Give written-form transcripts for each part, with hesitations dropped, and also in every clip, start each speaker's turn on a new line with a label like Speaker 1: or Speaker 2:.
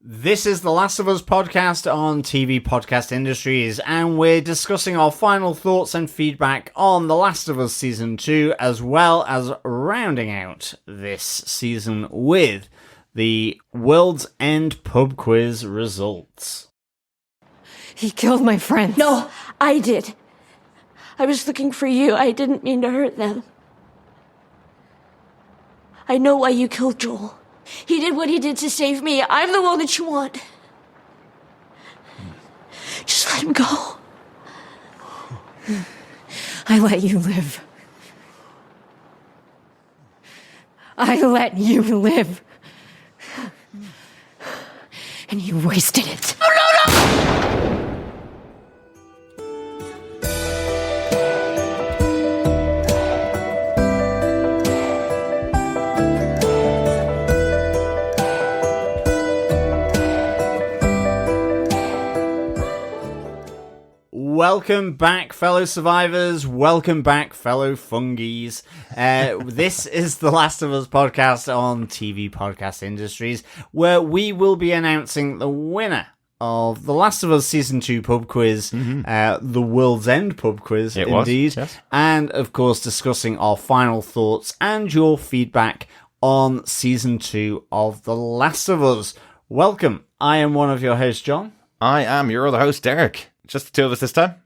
Speaker 1: This is the Last of Us podcast on TV Podcast Industries, and we're discussing our final thoughts and feedback on The Last of Us Season 2, as well as rounding out this season with the World's End pub quiz results.
Speaker 2: He killed my friends.
Speaker 3: No, I did. I was looking for you. I didn't mean to hurt them. I know why you killed Joel. He did what he did to save me. I'm the one that you want. Just let him go.
Speaker 2: I let you live. I let you live. And you wasted it.
Speaker 1: Welcome back, fellow survivors. Welcome back, fellow fungies. This is the Last of Us podcast on TV Podcast Industries, where we will be announcing the winner of the Last of Us Season 2 pub quiz, the World's End pub quiz, indeed. Yes. And, of course, discussing our final thoughts and your feedback on Season 2 of The Last of Us. Welcome. I am one of your hosts, John.
Speaker 4: I am your other host, Derek. Just the two of us this time?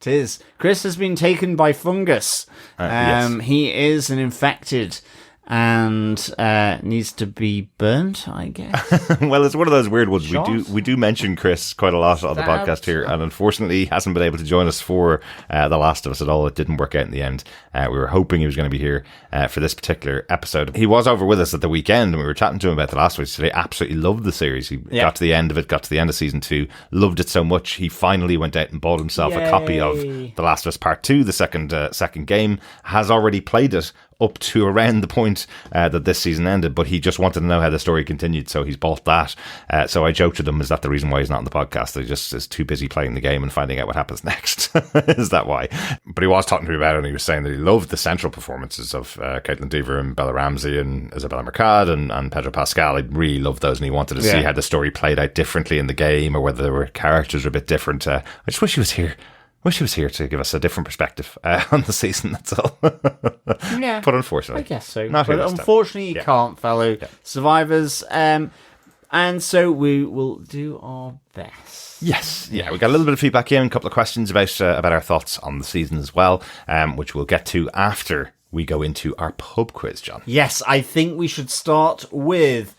Speaker 1: It is. Chris has been taken by fungus. Yes. He is an infected and needs to be burnt, I guess.
Speaker 4: Well, it's one of those weird ones. We do mention Chris quite a lot on the podcast here, and unfortunately he hasn't been able to join us for The Last of Us at all. It didn't work out in the end. We were hoping he was going to be here for this particular episode. He was over with us at the weekend, and we were chatting to him about The Last of Us today. Absolutely loved the series. He got to the end of it, got to the end of Season 2, loved it so much, he finally went out and bought himself a copy of The Last of Us Part 2, the second game, has already played it up to around the point that this season ended, but he just wanted to know how the story continued, so he's bought that. So I joked with him, is that the reason why he's not on the podcast? He just is too busy playing the game and finding out what happens next. Is that why? But he was talking to me about it, and he was saying that he loved the central performances of Caitlin Dever and Bella Ramsey and Isabella Mercado and Pedro Pascal. He really loved those, and he wanted to see how the story played out differently in the game, or whether there were characters a bit different. I just wish he was here. Wish he was here to give us a different perspective on the season, that's all.
Speaker 1: Yeah.
Speaker 4: But unfortunately.
Speaker 1: I guess so.
Speaker 4: Not
Speaker 1: but unfortunately, you can't, fellow survivors. And so we will do our best.
Speaker 4: Yes. Yeah, we got a little bit of feedback here and a couple of questions about our thoughts on the season as well, which we'll get to after we go into our pub quiz, John.
Speaker 1: Yes, I think we should start with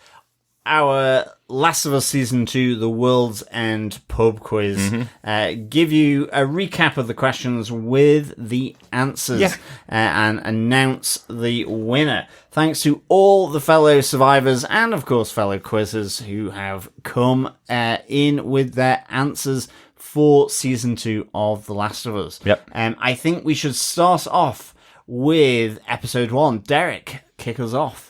Speaker 1: our Last of Us Season 2, the World's End pub quiz. Give you a recap of the questions with the answers and announce the winner. Thanks to all the fellow survivors and, of course, fellow quizzers who have come in with their answers for Season 2 of The Last of Us. I think we should start off with Episode 1. Derek, kick us off.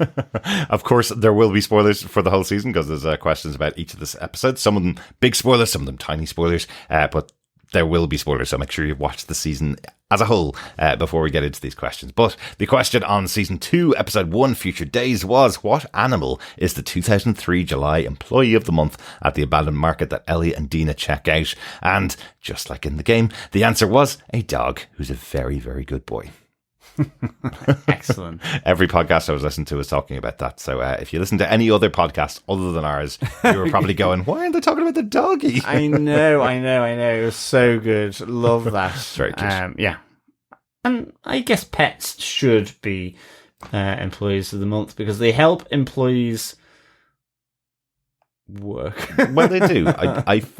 Speaker 4: Of course, there will be spoilers for the whole season because there's questions about each of the episodes. Some of them big spoilers, some of them tiny spoilers, but there will be spoilers, so make sure you watch the season as a whole before we get into these questions. But the question on Season 2, Episode 1, Future Days was, what animal is the 2003 July Employee of the Month at the abandoned market that Ellie and Dina check out? And just like in the game, the answer was a dog who's a very, very good boy.
Speaker 1: Excellent.
Speaker 4: Every podcast I was listening to was talking about that. So if you listen to any other podcast other than ours, you were probably going, why aren't they talking about the doggy?
Speaker 1: I know. It was so good. Love that.
Speaker 4: It's very cute.
Speaker 1: Yeah. And I guess pets should be employees of the month because they help employees work.
Speaker 4: Well, they do.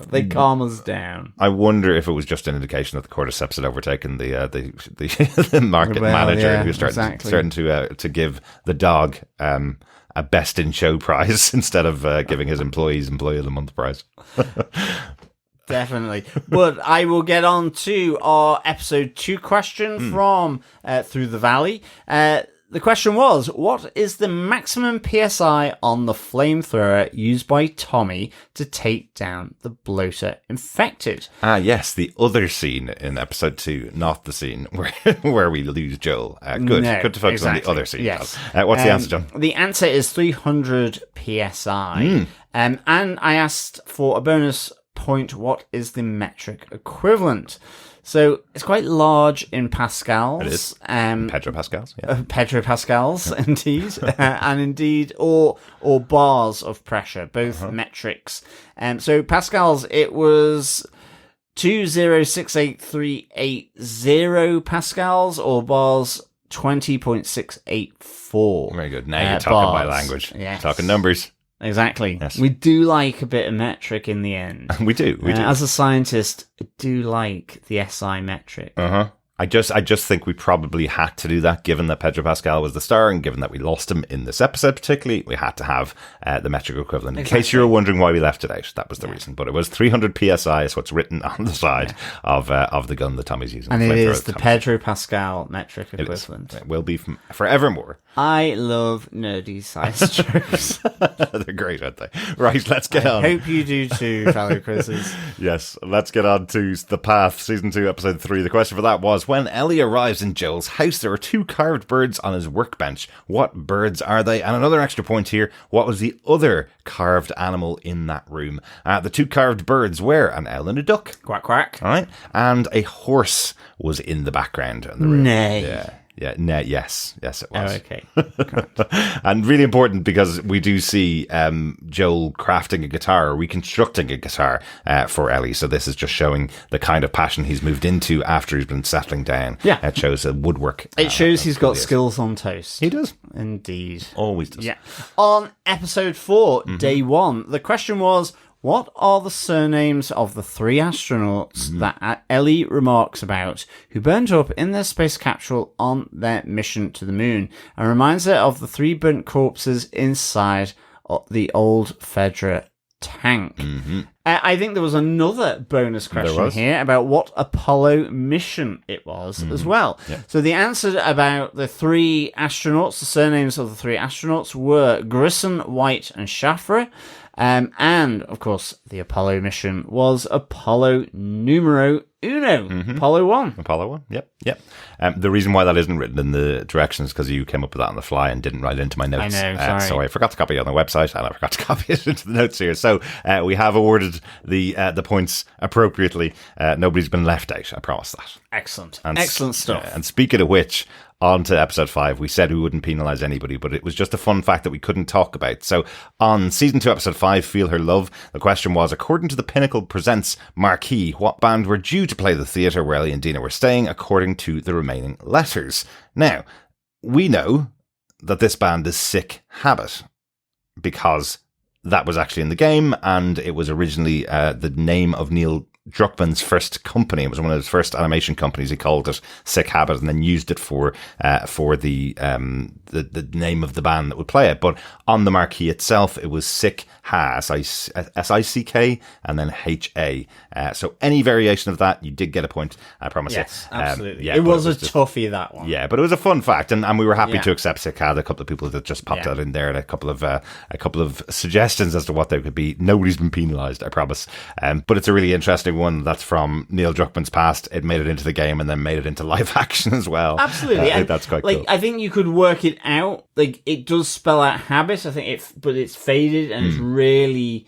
Speaker 1: They calm us down.
Speaker 4: I wonder if it was just an indication that the cordyceps had overtaken the market manager who's starting to give the dog a best in show prize instead of giving his employees Employee of the Month prize.
Speaker 1: Definitely. But I will get on to our episode 2 question from Through the Valley. The question was, what is the maximum PSI on the flamethrower used by Tommy to take down the bloater infected?
Speaker 4: Ah, yes, the other scene in episode 2, not the scene where we lose Joel. Good to focus on the other scene.
Speaker 1: Yes.
Speaker 4: What's the answer, John?
Speaker 1: The answer is 300 PSI. And I asked for a bonus point, what is the metric equivalent? So it's quite large in Pascals.
Speaker 4: It is. Petropascals, yeah.
Speaker 1: Petropascals, indeed. And indeed, or bars of pressure, both metrics. So Pascals, it was 2068,380 Pascals, or bars 20.684.
Speaker 4: Very good. Now you're talking my language.
Speaker 1: Yes.
Speaker 4: Talking numbers.
Speaker 1: Exactly.
Speaker 4: Yes.
Speaker 1: We do like a bit of metric in the end.
Speaker 4: We do.
Speaker 1: As a scientist, I do like the SI metric.
Speaker 4: I just think we probably had to do that, given that Pedro Pascal was the star, and given that we lost him in this episode particularly, we had to have the metric equivalent. In case you were wondering why we left it out, that was the reason. But it was 300 psi is what's written on the side of the gun that Tommy's using.
Speaker 1: And it is the Pedro Pascal metric equivalent.
Speaker 4: It will be forevermore.
Speaker 1: I love nerdy science jokes.
Speaker 4: They're great, aren't they? Right, let's get on.
Speaker 1: I hope you do too, fellow Chris's.
Speaker 4: Yes, let's get on to The Path, Season 2, Episode 3. The question for that was, when Ellie arrives in Joel's house, there are 2 carved birds on his workbench. What birds are they? And another extra point here, what was the other carved animal in that room? The 2 carved birds were an owl and a duck.
Speaker 1: Quack, quack.
Speaker 4: All right. And a horse was in the background in the room.
Speaker 1: Nay.
Speaker 4: Yeah. Yeah, no, yes, it was.
Speaker 1: Oh, okay.
Speaker 4: And really important because we do see Joel crafting a guitar, or reconstructing a guitar for Ellie. So this is just showing the kind of passion he's moved into after he's been settling down.
Speaker 1: Yeah.
Speaker 4: It shows woodwork.
Speaker 1: It shows he's got skills on toast.
Speaker 4: He does.
Speaker 1: Indeed.
Speaker 4: Always does.
Speaker 1: Yeah. On episode 4, day 1, the question was, what are the surnames of the 3 astronauts that Ellie remarks about who burned up in their space capsule on their mission to the moon, and reminds her of the 3 burnt corpses inside the old Fedra tank? I think there was another bonus question here about what Apollo mission it was as well. Yeah. So the answer about the 3 astronauts, the surnames of the 3 astronauts were Grissom, White, and Shafra. And, of course, the Apollo mission was Apollo numero uno, Apollo 1.
Speaker 4: Apollo 1, yep. The reason why that isn't written in the directions is because you came up with that on the fly and didn't write it into my notes.
Speaker 1: I know, sorry.
Speaker 4: So I forgot to copy it on the website, and I forgot to copy it into the notes here. So we have awarded the points appropriately. Nobody's been left out, I promise that.
Speaker 1: Excellent. Excellent stuff.
Speaker 4: And speaking of which, on to episode 5, we said we wouldn't penalise anybody, but it was just a fun fact that we couldn't talk about. So on season 2, episode 5, Feel Her Love, the question was, according to the Pinnacle Presents marquee, what band were due to play the theatre where Ellie and Dina were staying, according to the remaining letters? Now, we know that this band is Sick Habit, because that was actually in the game, and it was originally the name of Neil Druckmann's first company. It was one of his first animation companies. He called it Sick Habit, and then used it for the name of the band that would play it. But on the marquee itself, it was Sick Ha, S-I-C-K, and then H-A. So any variation of that, you did get a point, I promise you.
Speaker 1: Yes, absolutely.
Speaker 4: Yeah,
Speaker 1: it was a toughie, that one.
Speaker 4: Yeah, but it was a fun fact, and we were happy to accept Sick Ha. A couple of people that just popped that in there, and a couple of suggestions as to what they could be. Nobody's been penalised, I promise. But it's a really interesting one that's from Neil Druckmann's past. It made it into the game and then made it into live action as well.
Speaker 1: Absolutely.
Speaker 4: I think that's quite cool.
Speaker 1: I think you could work it out. Like, it does spell out habit, I think, but it's faded, and it's really,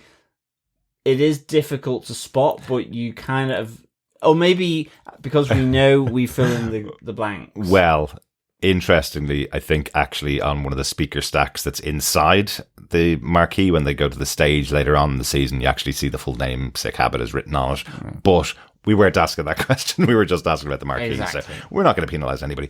Speaker 1: it is difficult to spot, but you kind of, or maybe because we know we fill in the blanks.
Speaker 4: Well, interestingly, I think actually on one of the speaker stacks that's inside the marquee, when they go to the stage later on in the season, you actually see the full name Sick Habit is written on it. But we weren't asking that question. We were just asking about the marquee.
Speaker 1: Exactly.
Speaker 4: So we're not going to penalise anybody.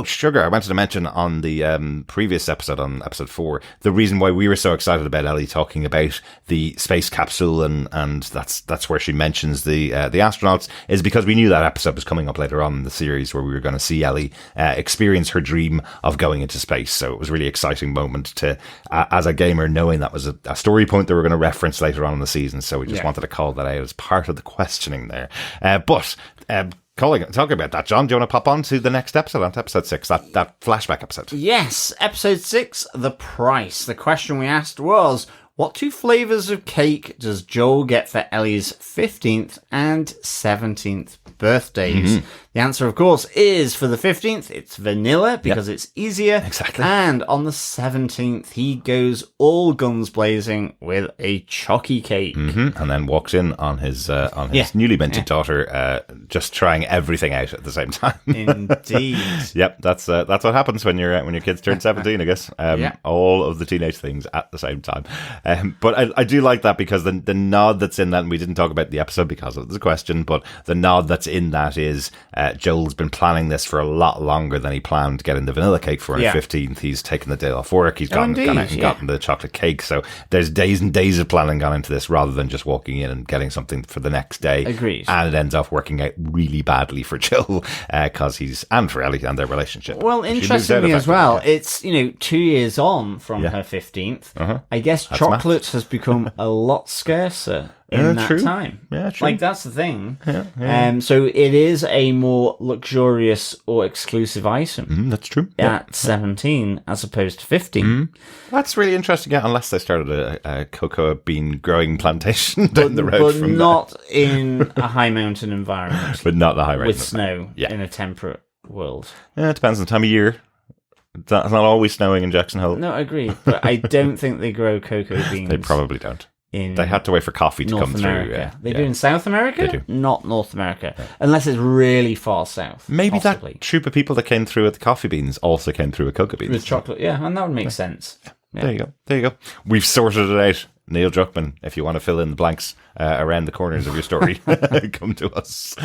Speaker 4: Sugar, I wanted to mention on the previous episode, on episode 4, the reason why we were so excited about Ellie talking about the space capsule, and that's where she mentions the astronauts, is because we knew that episode was coming up later on in the series, where we were going to see Ellie experience her dream of going into space. So it was a really exciting moment to, as a gamer, knowing that was a story point that we're going to reference later on in the season. So we just wanted to call that out as part of the questioning there. Talking about that, John, do you want to pop on to the next episode, on to episode 6, that flashback episode?
Speaker 1: Yes, episode 6, The Price. The question we asked was, What 2 flavors of cake does Joel get for Ellie's 15th and 17th birthdays? The answer, of course, is for the 15th, it's vanilla because it's easier.
Speaker 4: Exactly.
Speaker 1: And on the 17th, he goes all guns blazing with a chalky cake.
Speaker 4: And then walks in on his newly minted daughter, just trying everything out at the same time.
Speaker 1: Indeed.
Speaker 4: Yep, that's what happens when your kids turn 17, I guess. All of the teenage things at the same time. But I do like that because the nod that's in that, and we didn't talk about the episode because of the question, but the nod that's in that is Joel's been planning this for a lot longer than he planned getting the vanilla cake for on the 15th. He's taken the day off work. He's gone out and gotten the chocolate cake. So there's days and days of planning gone into this rather than just walking in and getting something for the next day.
Speaker 1: Agreed.
Speaker 4: And it ends up working out really badly for Joel and for Ellie and their relationship.
Speaker 1: Well, interestingly as well, it's 2 years on from her 15th. I guess chocolate has become a lot scarcer in that time.
Speaker 4: Yeah, true.
Speaker 1: Like, that's the thing. So it is a more luxurious or exclusive item.
Speaker 4: That's true.
Speaker 1: At 17 as opposed to 15.
Speaker 4: That's really interesting, unless they started a cocoa bean growing plantation down the road
Speaker 1: from not in a high mountain environment.
Speaker 4: But not the high mountain.
Speaker 1: With snow in a temperate world.
Speaker 4: Yeah, it depends on the time of year. It's not always snowing in Jackson Hole.
Speaker 1: No, I agree. But I don't think they grow cocoa beans.
Speaker 4: They probably don't.
Speaker 1: They
Speaker 4: had to wait for coffee to
Speaker 1: North
Speaker 4: come
Speaker 1: America.
Speaker 4: through.
Speaker 1: They do in South America?
Speaker 4: They do.
Speaker 1: Not North America. Unless it's really far south.
Speaker 4: Maybe
Speaker 1: possibly.
Speaker 4: That troop of people that came through with the coffee beans also came through with cocoa beans.
Speaker 1: With chocolate, and that would make sense. Yeah.
Speaker 4: There you go. We've sorted it out. Neil Druckmann, if you want to fill in the blanks around the corners of your story, come to us.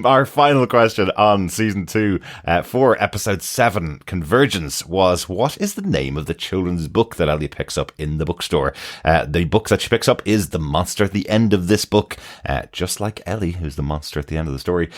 Speaker 4: Our final question on season 2 for episode 7, Convergence, was what is the name of the children's book that Ellie picks up in the bookstore? The book that she picks up is The Monster at the End of This Book, just like Ellie, who's the monster at the end of the story.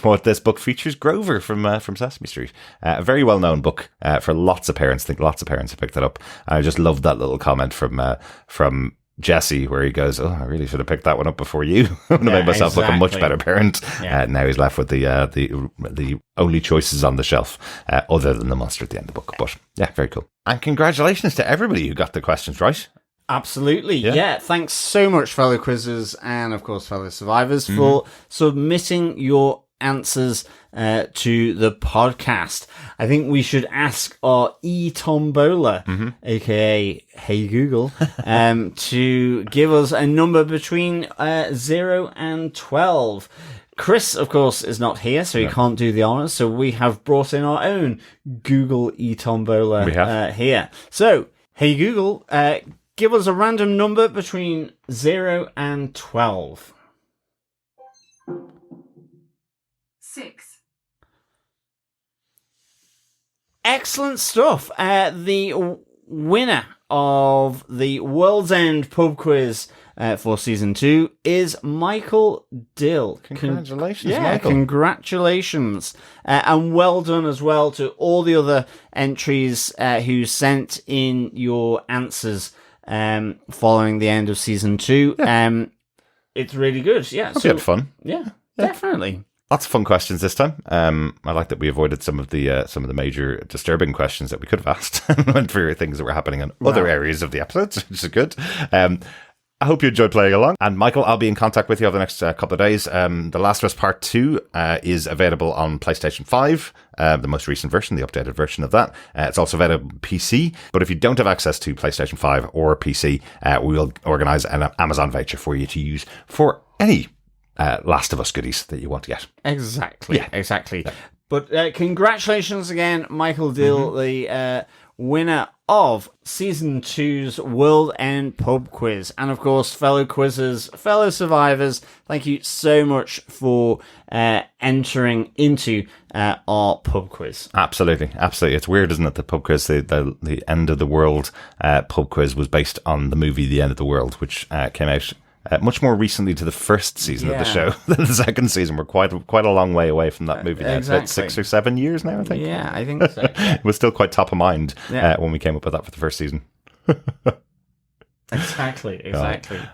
Speaker 4: But this book features Grover from Sesame Street. A very well-known book for lots of parents. I think lots of parents have picked that up. I just loved that little comment from Jesse, where he goes, "Oh, I really should have picked that one up before you. I would have made myself look a much better parent." Now he's left with the only choices on the shelf, other than the monster at the end of the book. But yeah, very cool. And congratulations to everybody who got the questions right.
Speaker 1: Absolutely. Yeah. Thanks so much, fellow quizzers, and of course, fellow survivors, for submitting your answers to the podcast. I think we should ask our e-tombola, aka Hey Google, to give us a number between 0 and 12. Chris, of course, is not here, so he can't do the honours, so we have brought in our own Google e-tombola here. So, Hey Google, give us a random number between 0 and 12.
Speaker 2: 6.
Speaker 1: Excellent stuff. The winner of the World's End pub quiz for season 2 is Michael Dill.
Speaker 4: Congratulations, Michael.
Speaker 1: Congratulations. And well done as well to all the other entries who sent in your answers following the end of season 2. It's really good. Yeah.
Speaker 4: Hope you had fun.
Speaker 1: Yeah, definitely.
Speaker 4: Lots of fun questions this time. I like that we avoided some of the major disturbing questions that we could have asked and went through things that were happening in other areas of the episodes, which is good. I hope you enjoyed playing along. And Michael, I'll be in contact with you over the next couple of days. The Last of Us Part 2 is available on PlayStation 5, the most recent version, the updated version of that. It's also available on PC. But if you don't have access to PlayStation 5 or PC, we will organise an Amazon voucher for you to use for any Last of Us goodies that you want to get.
Speaker 1: Exactly. But congratulations again, Michael Dill, the winner of Season 2's World End Pub Quiz. And of course, fellow quizzers, fellow survivors, thank you so much for entering into our pub quiz.
Speaker 4: Absolutely. It's weird, isn't it? The pub quiz, the End of the World pub quiz was based on the movie The End of the World, which came out much more recently to the first season of the show than the second season. We're quite a long way away from that movie now.
Speaker 1: Exactly.
Speaker 4: It's about 6 or 7 years now, I think.
Speaker 1: Yeah, I think so.
Speaker 4: It was still quite top of mind when we came up with that for the first season.
Speaker 1: Exactly.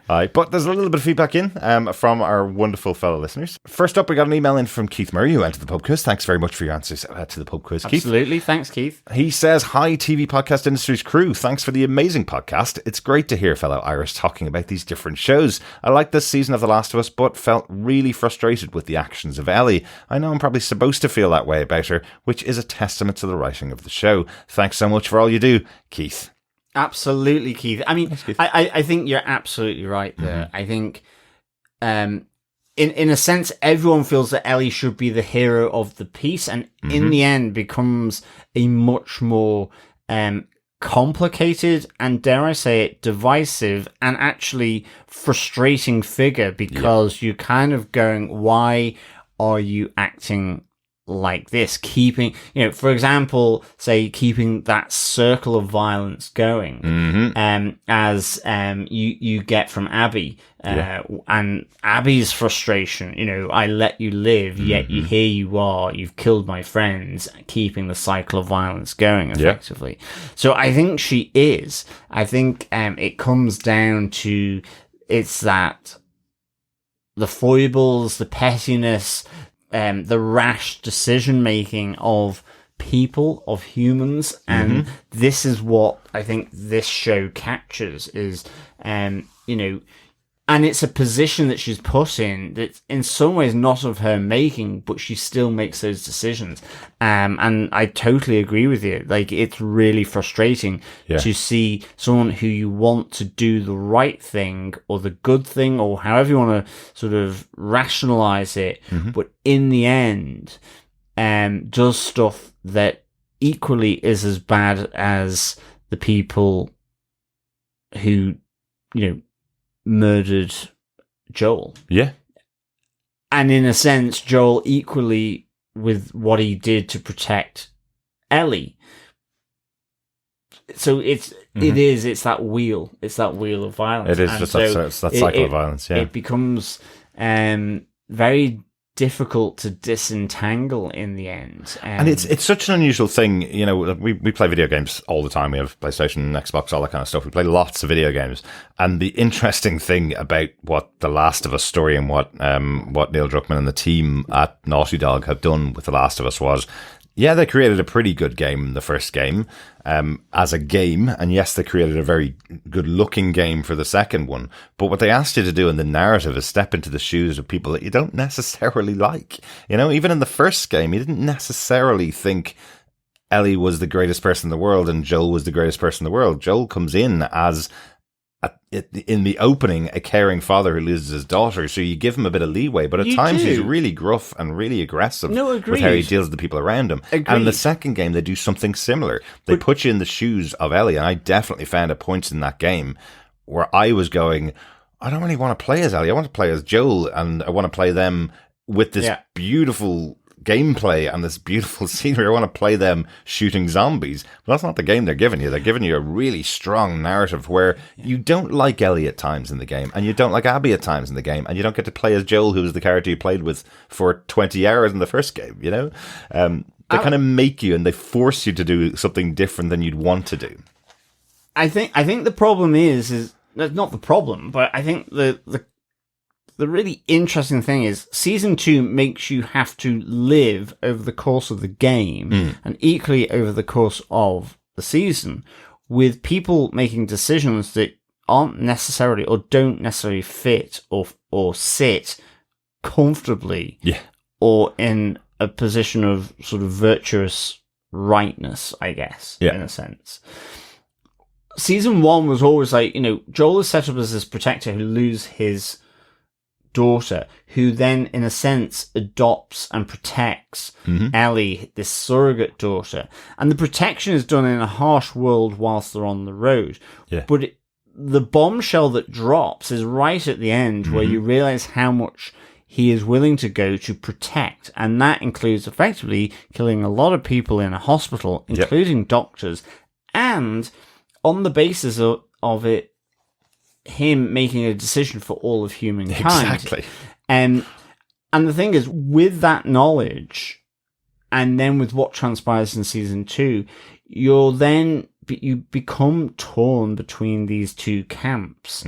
Speaker 4: But there's a little bit of feedback in from our wonderful fellow listeners. First up, we got an email in from Keith Murray, who entered the pub quiz. Thanks very much for your answers to the pub quiz, Keith.
Speaker 1: Absolutely. Thanks, Keith.
Speaker 4: He says, hi, TV Podcast Industries crew. Thanks for the amazing podcast. It's great to hear fellow Irish talking about these different shows. I liked this season of The Last of Us, but felt really frustrated with the actions of Ellie. I know I'm probably supposed to feel that way about her, which is a testament to the writing of the show. Thanks so much for all you do, Keith.
Speaker 1: Absolutely, Keith. I mean, I think you're absolutely right there. I think, in a sense, everyone feels that Ellie should be the hero of the piece, and in the end becomes a much more complicated and, dare I say it, divisive and actually frustrating figure, because you're kind of going, why are you acting like this? Keeping, for example, say keeping that circle of violence going, as you get from Abby, and Abby's frustration. I let you live, yet here you are, you've killed my friends, keeping the cycle of violence going effectively. So I think she is. I think it comes down to the foibles, the pettiness, the rash decision-making of people, of humans, and this is what I think this show captures, is, and it's a position that she's put in that's in some ways not of her making, but she still makes those decisions. And I totally agree with you. Like, it's really frustrating to see someone who you want to do the right thing or the good thing, or however you want to sort of rationalize it, but in the end, does stuff that equally is as bad as the people who, murdered Joel. Yeah. And in a sense, Joel equally with what he did to protect Ellie. So it's that wheel. It's that wheel of violence.
Speaker 4: It is, just that cycle of violence, yeah.
Speaker 1: It becomes very difficult to disentangle in the end.
Speaker 4: And it's such an unusual thing. We play video games all the time. We have PlayStation, Xbox, all that kind of stuff. We play lots of video games. And the interesting thing about what The Last of Us story and what Neil Druckmann and the team at Naughty Dog have done with The Last of Us was, they created a pretty good game, the first game, as a game. And yes, they created a very good looking game for the second one. But what they asked you to do in the narrative is step into the shoes of people that you don't necessarily like. Even in the first game, you didn't necessarily think Ellie was the greatest person in the world and Joel was the greatest person in the world. Joel comes in as, in the opening, a caring father who loses his daughter, so you give him a bit of leeway, but at times he's really gruff and really aggressive with how he deals with the people around him. Agreed. And in the second game, they do something similar. They put you in the shoes of Ellie, and I definitely found at points in that game where I was going, I don't really want to play as Ellie, I want to play as Joel, and I want to play them with this beautiful gameplay and this beautiful scenery. I want to play them shooting zombies. But that's not the game they're giving you. They're giving you a really strong narrative where you don't like Ellie at times in the game, and you don't like Abby at times in the game, and you don't get to play as Joel, who was the character you played with for 20 hours in the first game, They kind of make you, and they force you to do something different than you'd want to do.
Speaker 1: I think the problem is not the problem, but I think the really interesting thing is season 2 makes you have to live over the course of the game and equally over the course of the season with people making decisions that aren't necessarily or don't necessarily fit or sit comfortably or in a position of sort of virtuous rightness, I guess, in a sense. Season 1 was always like, Joel is set up as this protector who loses his daughter, who then, in a sense, adopts and protects Ellie, this surrogate daughter. And the protection is done in a harsh world whilst they're on the road. Yeah. But the bombshell that drops is right at the end where you realize how much he is willing to go to protect. And that includes effectively killing a lot of people in a hospital, including doctors, and on the basis of it, him making a decision for all of humankind.
Speaker 4: Exactly.
Speaker 1: And the thing is, with that knowledge, and then with what transpires in season 2, you're then you become torn between these two camps,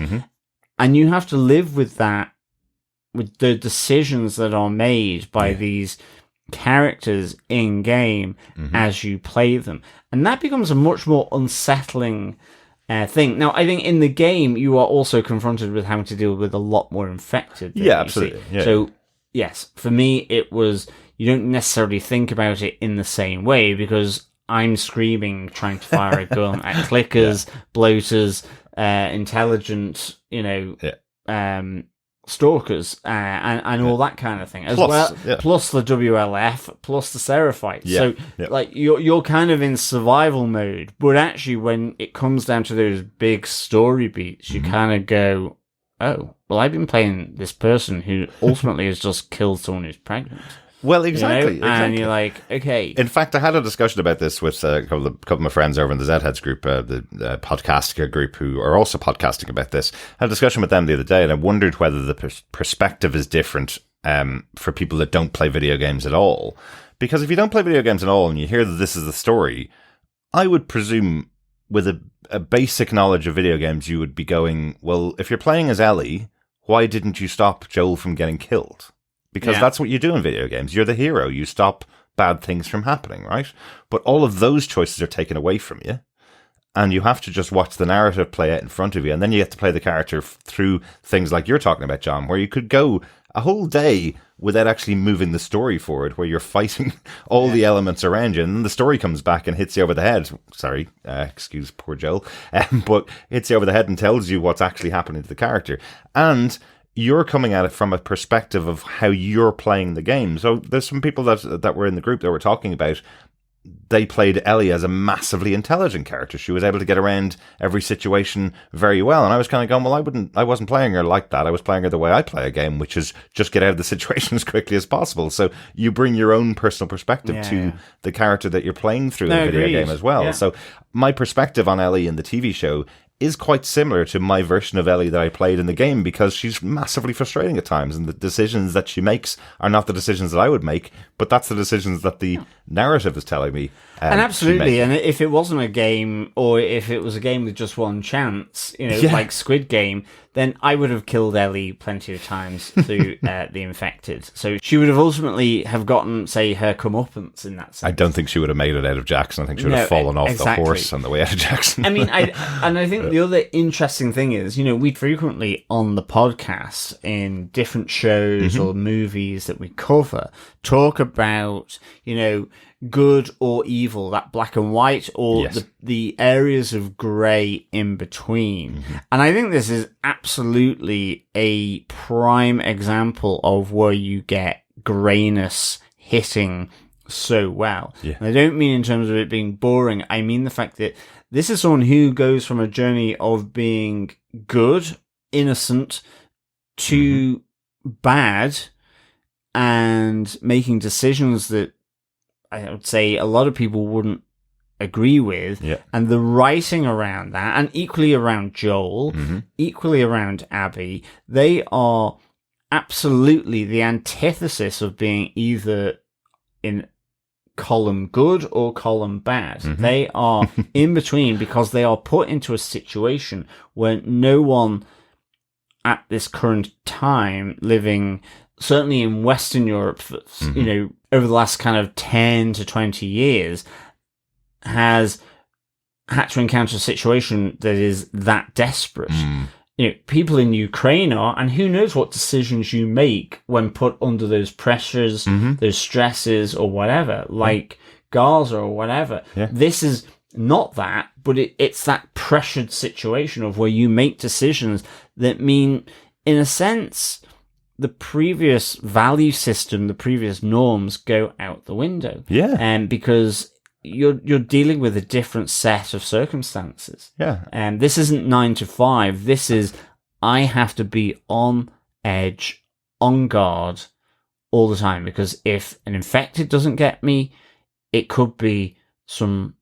Speaker 1: and you have to live with that, with the decisions that are made by these characters in game as you play them, and that becomes a much more unsettling thing. Now, I think in the game you are also confronted with having to deal with a lot more infected.
Speaker 4: Absolutely. Yeah.
Speaker 1: So yes, for me it was, you don't necessarily think about it in the same way, because I'm screaming trying to fire a gun at clickers, bloaters, intelligent, stalkers, and all that kind of thing as plus the WLF, plus the Seraphites. So like you're kind of in survival mode, but actually when it comes down to those big story beats, you kind of go, oh, well, I've been playing this person who ultimately has just killed someone who's pregnant.
Speaker 4: Well, exactly.
Speaker 1: And you're like, okay.
Speaker 4: In fact, I had a discussion about this with a couple of my friends over in the Zheads group, the Podcastica group, who are also podcasting about this. I had a discussion with them the other day, and I wondered whether the perspective is different for people that don't play video games at all. Because if you don't play video games at all and you hear that this is the story, I would presume with a basic knowledge of video games, you would be going, well, if you're playing as Ellie, why didn't you stop Joel from getting killed? Because that's what you do in video games. You're the hero. You stop bad things from happening, right? But all of those choices are taken away from you. And you have to just watch the narrative play out in front of you. And then you get to play the character through things like you're talking about, John, where you could go a whole day without actually moving the story forward, where you're fighting all the elements around you. And then the story comes back and hits you over the head. Sorry, excuse poor Joel. But hits you over the head and tells you what's actually happening to the character. And you're coming at it from a perspective of how you're playing the game. So there's some people that were in the group that were talking about, they played Ellie as a massively intelligent character. She was able to get around every situation very well. And I was kind of going, well, I wasn't playing her like that. I was playing her the way I play a game, which is just get out of the situation as quickly as possible. So you bring your own personal perspective to the character that you're playing through the video game as well. Yeah. So my perspective on Ellie in the TV show is quite similar to my version of Ellie that I played in the game, because she's massively frustrating at times, and the decisions that she makes are not the decisions that I would make, but that's the decisions that the narrative is telling me.
Speaker 1: And absolutely, and if it wasn't a game, or if it was a game with just one chance, like Squid Game, then I would have killed Ellie plenty of times through the infected. So she would have ultimately have gotten, say, her comeuppance in that sense.
Speaker 4: I don't think she would have made it out of Jackson. I think she would have fallen off the horse on the way out of Jackson.
Speaker 1: I mean, I think the other interesting thing is, we frequently on the podcast, in different shows or movies that we cover, talk about, good or evil, that black and white, or the areas of grey in between. And I think this is absolutely a prime example of where you get greyness hitting so well. And I don't mean in terms of it being boring. I mean the fact that this is someone who goes from a journey of being good, innocent, to bad, and making decisions that I would say a lot of people wouldn't agree with. And the writing around that, and equally around Joel, equally around Abby, they are absolutely the antithesis of being either in column good or column bad. They are in between, because they are put into a situation where no one at this current time living, certainly in Western Europe, over the last kind of 10 to 20 years, has had to encounter a situation that is that desperate. People in Ukraine are, and who knows what decisions you make when put under those pressures, those stresses, or whatever, like Gaza or whatever. This is not that, but it's that pressured situation of where you make decisions that mean, in a sense, the previous value system, the previous norms go out the window. And because you're dealing with a different set of circumstances. And this isn't 9 to 5. This is, I have to be on edge, on guard all the time, because if an infected doesn't get me, it could be some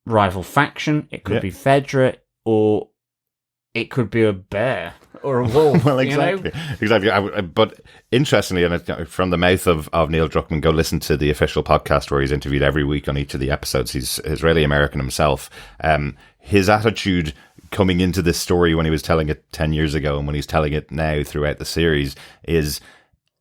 Speaker 1: rival faction, it could be Fedra, or it could be a bear or a wolf.
Speaker 4: Well, exactly. Exactly. But interestingly, and from the mouth of Neil Druckmann, go listen to the official podcast where he's interviewed every week on each of the episodes. He's Israeli-American himself. His attitude coming into this story when he was telling it 10 years ago and when he's telling it now throughout the series is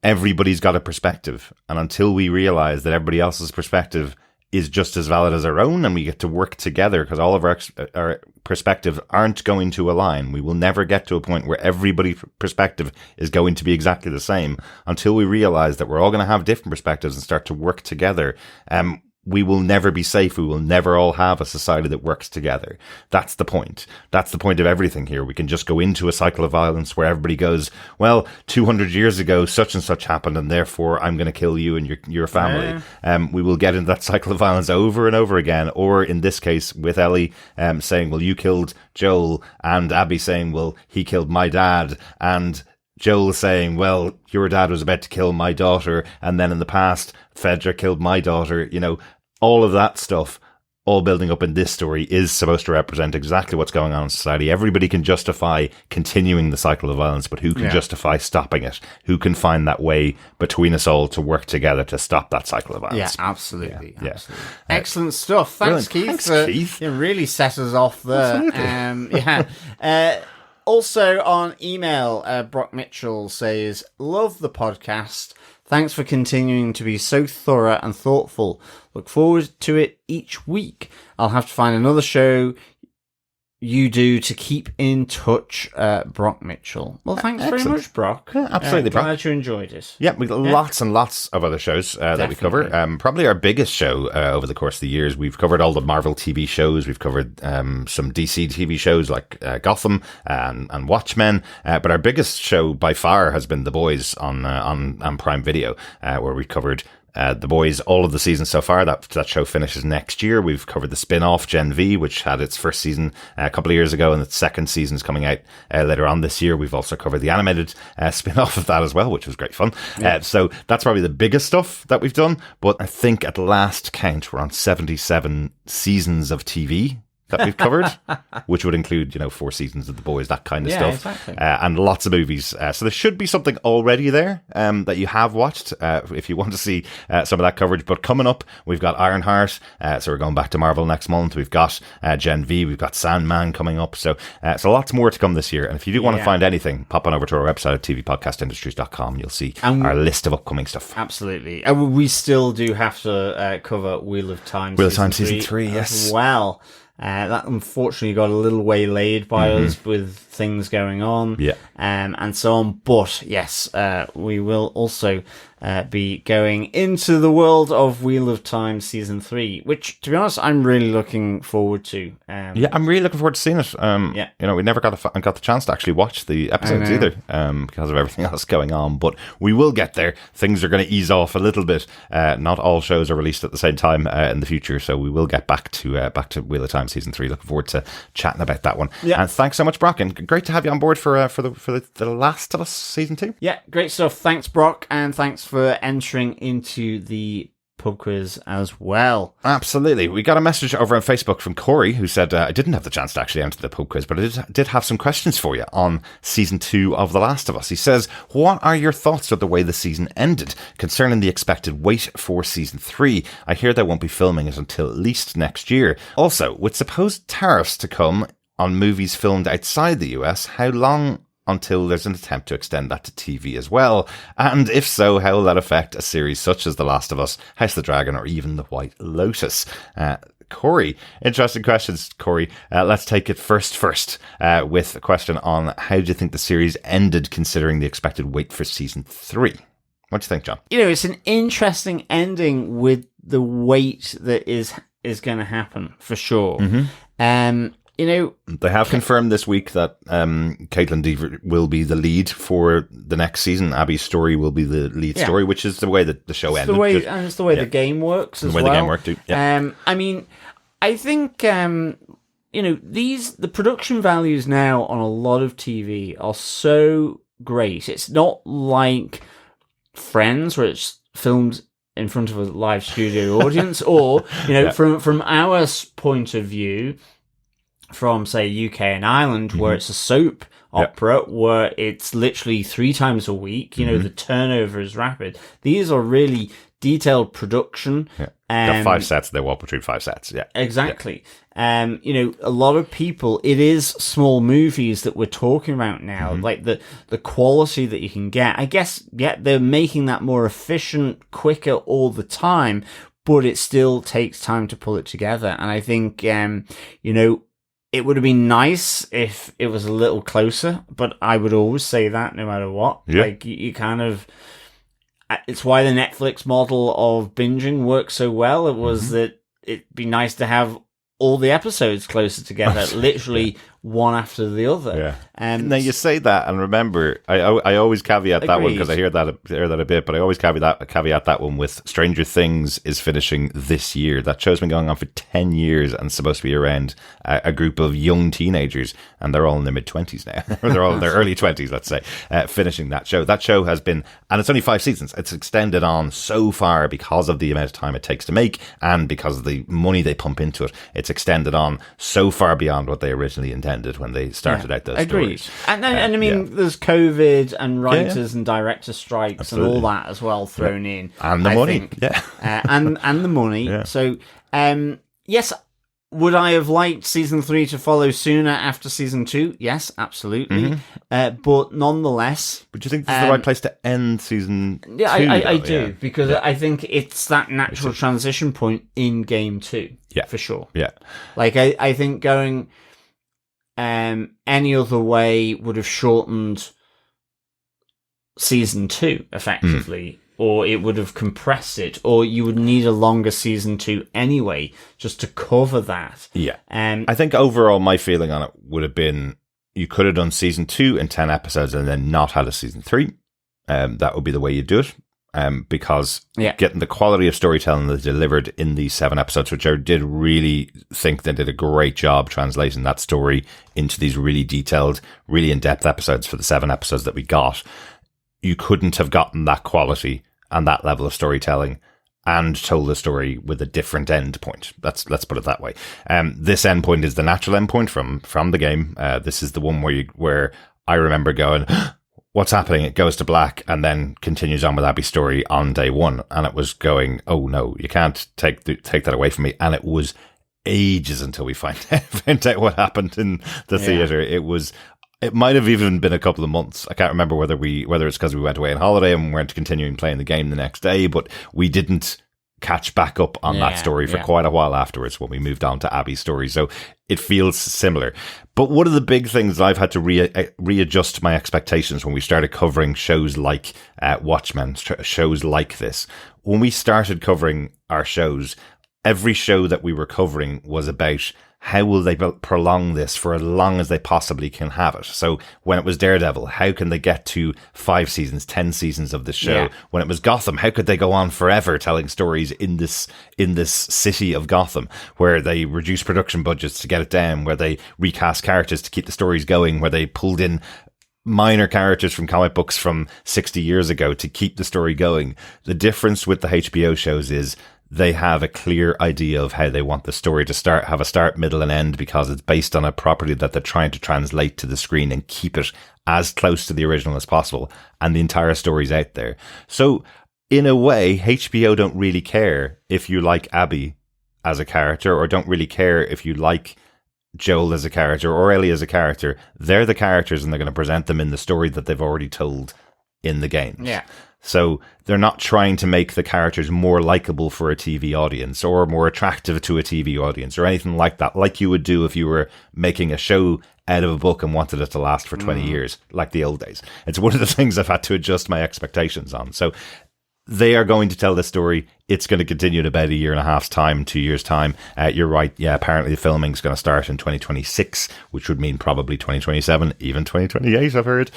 Speaker 4: everybody's got a perspective. And until we realize that everybody else's perspective is just as valid as our own and we get to work together because all of our perspectives aren't going to align. We will never get to a point where everybody's perspective is going to be exactly the same until we realize that we're all going to have different perspectives and start to work together. We will never be safe. We will never all have a society that works together. That's the point. That's the point of everything here. We can just go into a cycle of violence where everybody goes, well, 200 years ago, such and such happened, and therefore I'm going to kill you and your family. Yeah. We will get into that cycle of violence over and over again. Or in this case, with Ellie saying, well, you killed Joel, and Abby saying, well, he killed my dad, and Joel saying, well, your dad was about to kill my daughter, and then in the past, Fedra killed my daughter. You know, all of that stuff, all building up in this story, is supposed to represent exactly what's going on in society. Everybody can justify continuing the cycle of violence, but who can justify stopping it? Who can find that way between us all to work together to stop that cycle of violence?
Speaker 1: Yeah, absolutely. Yeah. Absolutely. Excellent stuff. Thanks, Keith.
Speaker 4: Thanks, Keith.
Speaker 1: You really set us off there. Also on email, Brock Mitchell says, love the podcast. Thanks for continuing to be so thorough and thoughtful. Look forward to it each week. I'll have to find another show you do to keep in touch, Brock Mitchell. Well, thanks very much, Brock.
Speaker 4: Yeah, absolutely, Brock.
Speaker 1: Glad you enjoyed it.
Speaker 4: Yeah, we've got lots and lots of other shows that we cover. Probably our biggest show over the course of the years. We've covered all the Marvel TV shows. We've covered some DC TV shows like Gotham and Watchmen. But our biggest show by far has been The Boys on Prime Video, where we covered The Boys, all of the seasons so far. That show finishes next year. We've covered the spin-off Gen V, which had its first season a couple of years ago, and its second season is coming out later on this year. We've also covered the animated spin-off of that as well, which was great fun. Yeah. So that's probably the biggest stuff that we've done. But I think at last count, we're on 77 seasons of TV that we've covered, which would include, 4 seasons of The Boys, that kind of stuff.
Speaker 1: Exactly. And
Speaker 4: lots of movies. So there should be something already there that you have watched if you want to see some of that coverage. But coming up, we've got Ironheart. So we're going back to Marvel next month. We've got Gen V. We've got Sandman coming up. So lots more to come this year. And if you do want to find anything, pop on over to our website at tvpodcastindustries.com. You'll see our list of upcoming stuff.
Speaker 1: Absolutely. And we still do have to cover Wheel of Time
Speaker 4: Season 3, yes.
Speaker 1: As well. That unfortunately got a little waylaid by us with things going on, and so on. But yes, we will also be going into the world of Wheel of Time Season 3, which, to be honest, I'm really looking forward to.
Speaker 4: I'm really looking forward to seeing it. We never got the chance to actually watch the episodes either because of everything else going on, but we will get there. Things are going to ease off a little bit. Not all shows are released at the same time in the future, so we will get back to Wheel of Time Season 3. Looking forward to chatting about that one. And thanks so much, Brock, and great to have you on board for the Last of Us Season 2. Yeah,
Speaker 1: great stuff. Thanks, Brock, and thanks for entering into the pub quiz as well.
Speaker 4: Absolutely. We got a message over on Facebook from Corey who said, I didn't have the chance to actually enter the pub quiz, but I did have some questions for you on Season 2 of The Last of Us. He says, what are your thoughts of the way the season ended concerning the expected wait for Season 3? I hear they won't be filming it until at least next year. Also, with supposed tariffs to come on movies filmed outside the US, how long until there's an attempt to extend that to TV as well? And if so, how will that affect a series such as The Last of Us, House of the Dragon, or even The White Lotus? Corey, interesting questions, Corey. Let's take it first with a question on how do you think the series ended considering the expected wait for Season 3? What do you think, John?
Speaker 1: It's an interesting ending with the wait that is going to happen, for sure.
Speaker 4: They have confirmed this week that Caitlin Dever will be the lead for the next season. Abby's story will be the lead story, which is the way that the show ended.
Speaker 1: It's the way the game works as well.
Speaker 4: The way the game worked too. Yeah.
Speaker 1: I think the production values now on a lot of TV are so great. It's not like Friends, where it's filmed in front of a live studio audience, or from our point of view, from say UK and Ireland, where it's a soap opera where it's literally 3 times a week. You know, the turnover is rapid. These are really detailed production.
Speaker 4: Yeah. Got 5 sets. They walk between 5 sets. Yeah,
Speaker 1: exactly. Yeah. You know, a lot of people, it is small movies that we're talking about now. Like the quality that you can get. I guess, yeah, they're making that more efficient, quicker all the time, but it still takes time to pull it together. And I think, you know, it would have been nice if it was a little closer, but I would always say that no matter what.
Speaker 4: Yeah.
Speaker 1: Like, you kind of, it's why the Netflix model of binging works so well. It was that it'd be nice to have all the episodes closer together, literally one after the other.
Speaker 4: Yeah. Now you say that, and remember, I always caveat that one because I hear that a bit, but I always caveat that one with Stranger Things is finishing this year. That show's been going on for 10 years and supposed to be around a group of young teenagers, and they're all in their mid-20s now. Or they're all in their early 20s, let's say, finishing that show. That show has been, and it's only 5 seasons. It's extended on so far because of the amount of time it takes to make and because of the money they pump into it. It's extended on so far beyond what they originally intended when they started out those stories.
Speaker 1: And I mean, there's COVID and writers and director strikes and all that as well thrown in.
Speaker 4: And the money.
Speaker 1: And the money. Yeah. So, yes, would I have liked season 3 to follow sooner after season 2? Yes, absolutely. But nonetheless...
Speaker 4: But do you think this is the right place to end season 2?
Speaker 1: Yeah, I do, because I think it's that natural transition point in game 2.
Speaker 4: Yeah.
Speaker 1: For sure.
Speaker 4: Yeah.
Speaker 1: Like, I think going... any other way would have shortened season 2 effectively, or it would have compressed it, or you would need a longer season 2 anyway just to cover that.
Speaker 4: Yeah. I think overall my feeling on it would have been you could have done season 2 in 10 episodes and then not had a season 3. That would be the way you do it. Because getting the quality of storytelling that delivered in these 7 episodes, which I did really think they did a great job translating that story into these really detailed, really in-depth episodes for the 7 episodes that we got, you couldn't have gotten that quality and that level of storytelling and told the story with a different end point. Let's put it that way. This end point is the natural end point from the game. This is the one where I remember going, what's happening? It goes to black and then continues on with Abby's story on day 1. And it was going, oh no, you can't take that away from me. And it was ages until we find out what happened in the theater. It might have even been a couple of months. I can't remember whether it's because we went away on holiday and weren't continuing playing the game the next day, but we didn't catch back up on that story for quite a while afterwards when we moved on to Abby's story. So it feels similar. But one of the big things I've had to readjust my expectations when we started covering shows like Watchmen, shows like this. When we started covering our shows, every show that we were covering was about how will they prolong this for as long as they possibly can have it. So when it was Daredevil, how can they get to 5 seasons, 10 seasons of this show? Yeah. When it was Gotham, how could they go on forever telling stories in this city of Gotham, where they reduce production budgets to get it down, where they recast characters to keep the stories going, where they pulled in minor characters from comic books from 60 years ago to keep the story going. The difference with the HBO shows is they have a clear idea of how they want the story to have a start, middle, and end, because it's based on a property that they're trying to translate to the screen and keep it as close to the original as possible. And the entire story's out there. So in a way, HBO don't really care if you like Abby as a character, or don't really care if you like Joel as a character or Ellie as a character. They're the characters, and they're going to present them in the story that they've already told in the games.
Speaker 1: Yeah.
Speaker 4: So they're not trying to make the characters more likable for a TV audience or more attractive to a TV audience or anything like that, like you would do if you were making a show out of a book and wanted it to last for 20 years, like the old days. It's one of the things I've had to adjust my expectations on. So they are going to tell this story. It's going to continue in about 1.5 years' time, 2 years' time. You're right. Yeah, apparently the filming is going to start in 2026, which would mean probably 2027, even 2028, I've heard,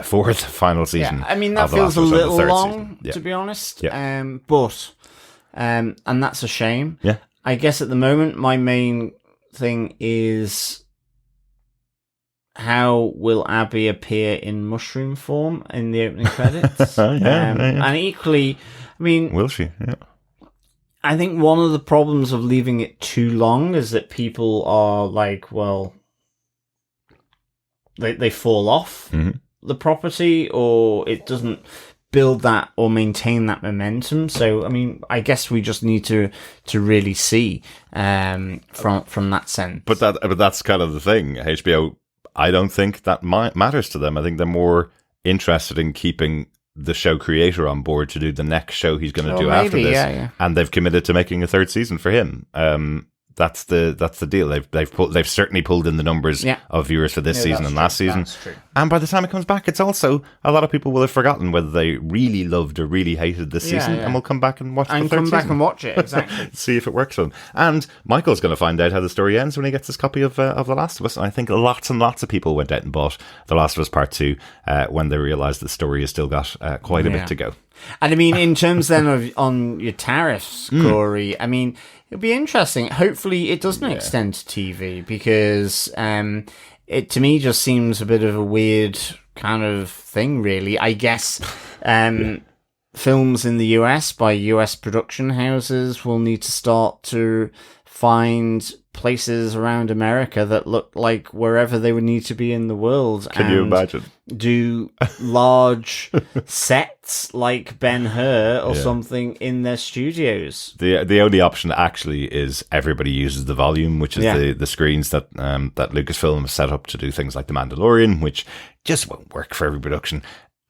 Speaker 4: for the final season.
Speaker 1: Yeah, I mean, that feels a little long, to be honest.
Speaker 4: Yeah.
Speaker 1: And that's a shame.
Speaker 4: Yeah.
Speaker 1: I guess at the moment, my main thing is, how will Abby appear in mushroom form in the opening credits? And equally, I mean...
Speaker 4: Will she? Yeah.
Speaker 1: I think one of the problems of leaving it too long is that people are like, well, they fall off the property, or it doesn't build that or maintain that momentum. So, I mean, I guess we just need to really see from that sense.
Speaker 4: But that's kind of the thing. HBO, I don't think that matters to them. I think they're more interested in keeping the show creator on board to do the next show he's going to do after this, and they've committed to making a third season for him. That's the deal. They've certainly pulled in the numbers of viewers for this season and last season. And by the time it comes back, it's also a lot of people will have forgotten whether they really loved or really hated this season, and will come back and watch the third season.
Speaker 1: And watch it, exactly.
Speaker 4: See if it works for them. And Michael's going to find out how the story ends when he gets his copy of The Last of Us. And I think lots and lots of people went out and bought The Last of Us Part 2 when they realised the story has still got quite a bit to go.
Speaker 1: And I mean, in terms then on your tariffs, Corey, I mean, it'll be interesting. Hopefully it doesn't extend to TV, because it to me just seems a bit of a weird kind of thing, really. I guess films in the US by US production houses will need to start to find places around America that look like wherever they would need to be in the world.
Speaker 4: Can you imagine?
Speaker 1: Do large sets like Ben-Hur or something in their studios.
Speaker 4: The only option actually is everybody uses the volume, which is the screens that Lucasfilm has set up to do things like The Mandalorian, which just won't work for every production.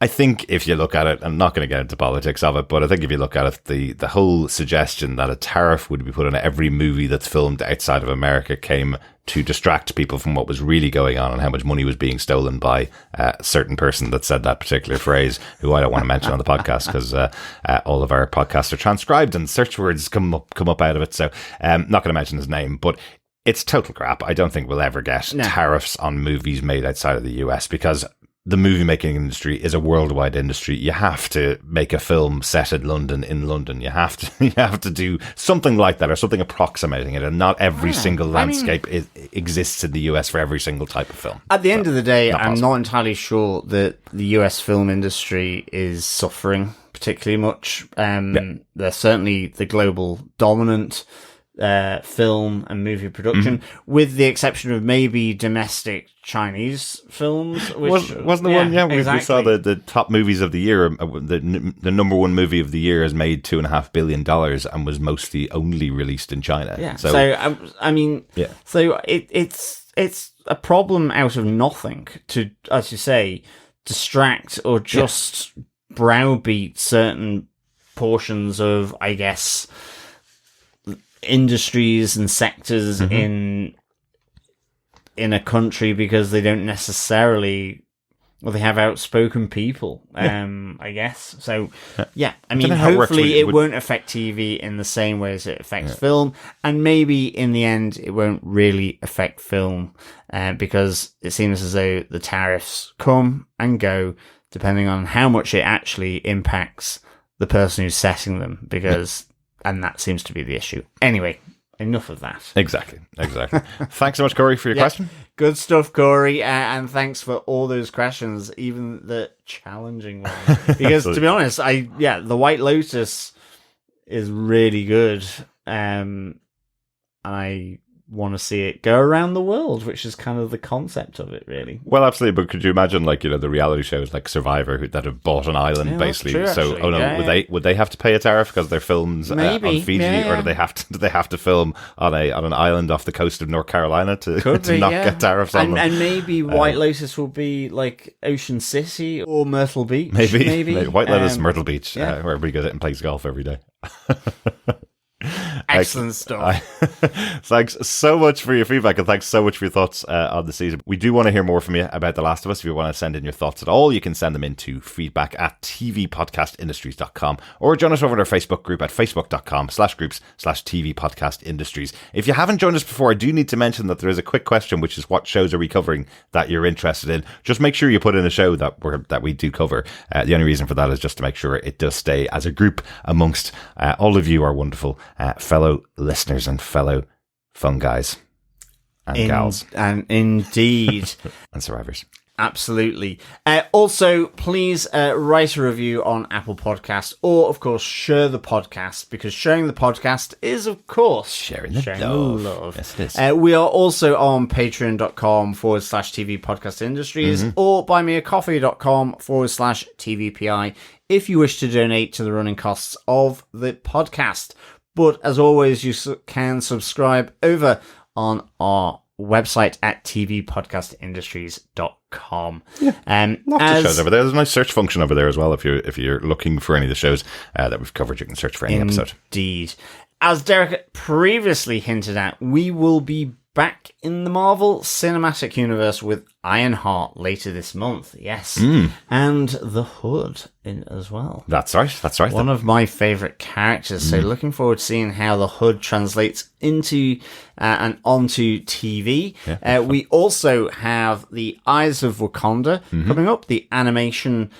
Speaker 4: I think if you look at it, I'm not going to get into politics of it, but I think if you look at it, the whole suggestion that a tariff would be put on every movie that's filmed outside of America came to distract people from what was really going on and how much money was being stolen by a certain person that said that particular phrase, who I don't want to mention on the podcast because all of our podcasts are transcribed and search words come up out of it. So not going to mention his name, but it's total crap. I don't think we'll ever get tariffs on movies made outside of the US, because the movie making industry is a worldwide industry. You have to make a film set in London. You have to do something like that, or something approximating it. And not every single landscape exists in the US for every single type of film.
Speaker 1: At the end of the day, I'm not entirely sure that the US film industry is suffering particularly much. They're certainly the global dominant film and movie production, with the exception of maybe domestic Chinese films. Which
Speaker 4: wasn't the one? Yeah, we saw the top movies of the year. The number one movie of the year has made $2.5 billion and was mostly only released in China.
Speaker 1: Yeah. So I mean, so it's a problem out of nothing to, as you say, distract or just browbeat certain portions of, I guess, industries and sectors in a country, because they don't necessarily, well, they have outspoken people, I guess. So I mean, hopefully it won't affect TV in the same way as it affects film, and maybe in the end it won't really affect film, because it seems as though the tariffs come and go depending on how much it actually impacts the person who's setting them, because and that seems to be the issue. Anyway, enough of that.
Speaker 4: Exactly. Thanks so much, Corey, for your question.
Speaker 1: Good stuff, Corey. And thanks for all those questions, even the challenging ones. Because to be honest, The White Lotus is really good. And I want to see it go around the world, which is kind of the concept of it, really.
Speaker 4: Well, absolutely. But could you imagine, like, the reality shows like Survivor that have bought an island, basically?
Speaker 1: True,
Speaker 4: so, would they have to pay a tariff because their films on Fiji, or do they have to film on an island off the coast of North Carolina to not get tariffs on them?
Speaker 1: And maybe White Lotus will be like Ocean City or Myrtle Beach. Maybe.
Speaker 4: White Lotus, Myrtle Beach, where everybody goes out and plays golf every day.
Speaker 1: Excellent stuff.
Speaker 4: Thanks so much for your feedback, and thanks so much for your thoughts on the season. We do want to hear more from you about The Last of Us. If you want to send in your thoughts at all, you can send them into feedback@tvpodcastindustries.com, or join us over at our Facebook group at facebook.com/groups/tvpodcastindustries. If you haven't joined us before, I do need to mention that there is a quick question, which is what shows are we covering that you're interested in. Just make sure you put in a show that we do cover. The only reason for that is just to make sure it does stay as a group amongst all of you, our wonderful fellow listeners and fellow fun guys and gals.
Speaker 1: And indeed.
Speaker 4: And survivors.
Speaker 1: Absolutely. Also, please write a review on Apple Podcasts, or, of course, share the podcast, because sharing the podcast is, of course,
Speaker 4: sharing the love.
Speaker 1: Yes, it is. We are also on patreon.com/TV Podcast Industries, or buymeacoffee.com/TVPI if you wish to donate to the running costs of the podcast. But as always, you can subscribe over on our website at tvpodcastindustries.com.
Speaker 4: Lots of shows over there. There's a nice search function over there as well. If you're looking for any of the shows that we've covered, you can search for any episode.
Speaker 1: Indeed. As Derek previously hinted at, we will be back in the Marvel Cinematic Universe with Ironheart later this month. Yes. And the Hood as well.
Speaker 4: That's right.
Speaker 1: One of my favourite characters. So looking forward to seeing how the Hood translates into and onto TV. Yeah. We also have the Eyes of Wakanda coming up. The animated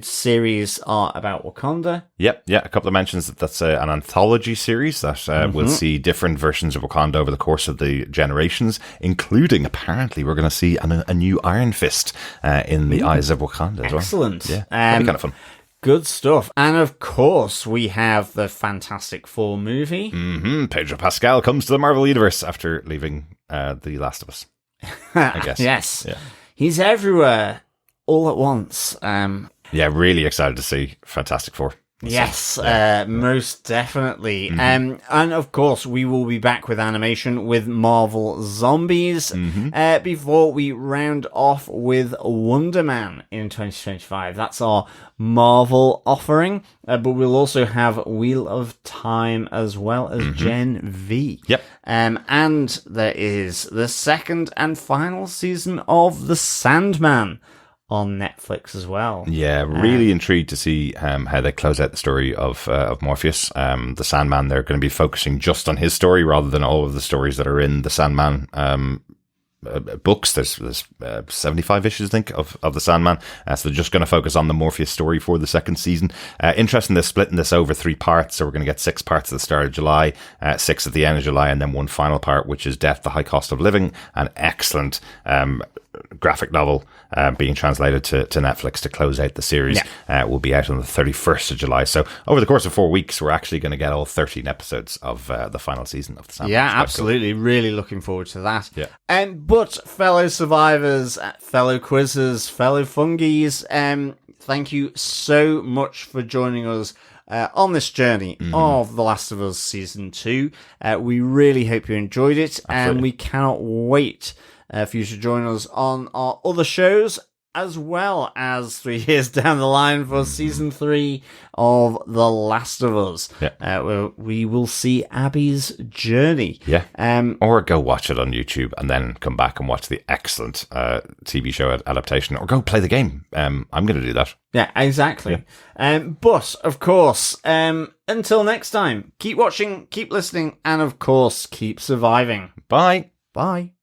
Speaker 1: series are about Wakanda.
Speaker 4: Yep. Yeah. A couple of mentions that's an anthology series that will see different versions of Wakanda over the course of the generations, including apparently we're going to see a new Iron Fist in the Eyes of Wakanda as well.
Speaker 1: Excellent.
Speaker 4: Yeah. That'd be kind of fun.
Speaker 1: Good stuff. And of course, we have the Fantastic Four movie.
Speaker 4: Pedro Pascal comes to the Marvel Universe after leaving The Last of Us, I guess.
Speaker 1: Yes.
Speaker 4: Yeah.
Speaker 1: He's everywhere all at once.
Speaker 4: Yeah, really excited to see Fantastic Four.
Speaker 1: Yes, most definitely. And of course, we will be back with animation with Marvel Zombies before we round off with Wonder Man in 2025. That's our Marvel offering, but we'll also have Wheel of Time as well as Gen V.
Speaker 4: Yep.
Speaker 1: And there is the second and final season of The Sandman on Netflix as well.
Speaker 4: Yeah, really intrigued to see how they close out the story of Morpheus. The Sandman, they're going to be focusing just on his story rather than all of the stories that are in the Sandman books. There's 75 issues, I think, of the Sandman. So they're just going to focus on the Morpheus story for the second season. Interesting, they're splitting this over 3 parts. So we're going to get 6 parts at the start of July, 6 at the end of July, and then one final part, which is Death, the High Cost of Living, an excellent graphic novel being translated to Netflix to close out the series. Will be out on the 31st of July. So over the course of 4 weeks, we're actually going to get all 13 episodes of the final season of the Sandman.
Speaker 1: Yeah, absolutely. Cool. Really looking forward to that.
Speaker 4: Yeah.
Speaker 1: But fellow survivors, fellow quizzers, fellow fungies, thank you so much for joining us on this journey of The Last of Us Season 2. We really hope you enjoyed it. And we cannot wait for you to join us on our other shows, as well as 3 years down the line for Season 3 of The Last of Us, where we will see Abby's journey.
Speaker 4: Yeah. Or go watch it on YouTube and then come back and watch the excellent TV show adaptation, or go play the game. I'm going to do that.
Speaker 1: Yeah, exactly. Yeah. But, of course, until next time, keep watching, keep listening, and, of course, keep surviving.
Speaker 4: Bye.
Speaker 1: Bye.